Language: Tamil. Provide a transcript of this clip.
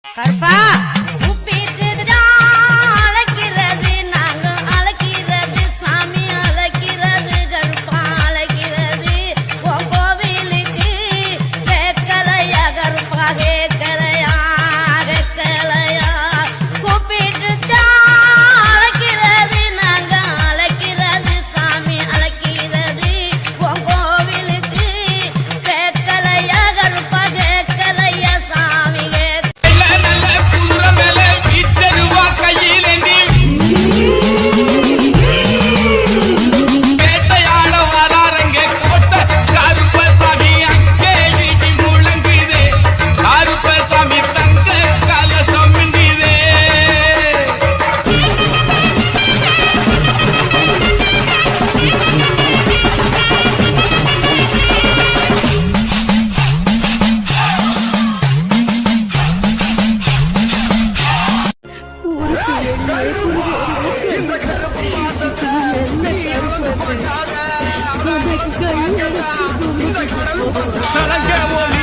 கருப்பா உப்பிட்டுதா அழைக்கிறது, நாங்க அழைக்கிறது, சாமி அழைக்கிறது, கருப்பா அழைக்கிறது. உன் கோவிலுக்கு கேட்கலையா கருப்பா, கேட்கலையா கேட்கலையா? கூப்பிட்டுதா அழைக்கிறது, நாங்க அழைக்கிறது, சாமி அழைக்கிறது. உன் கோவிலுக்கு கேட்கலையா கருப்பா, கேட்கலையா சாமி சலங்க ஒலி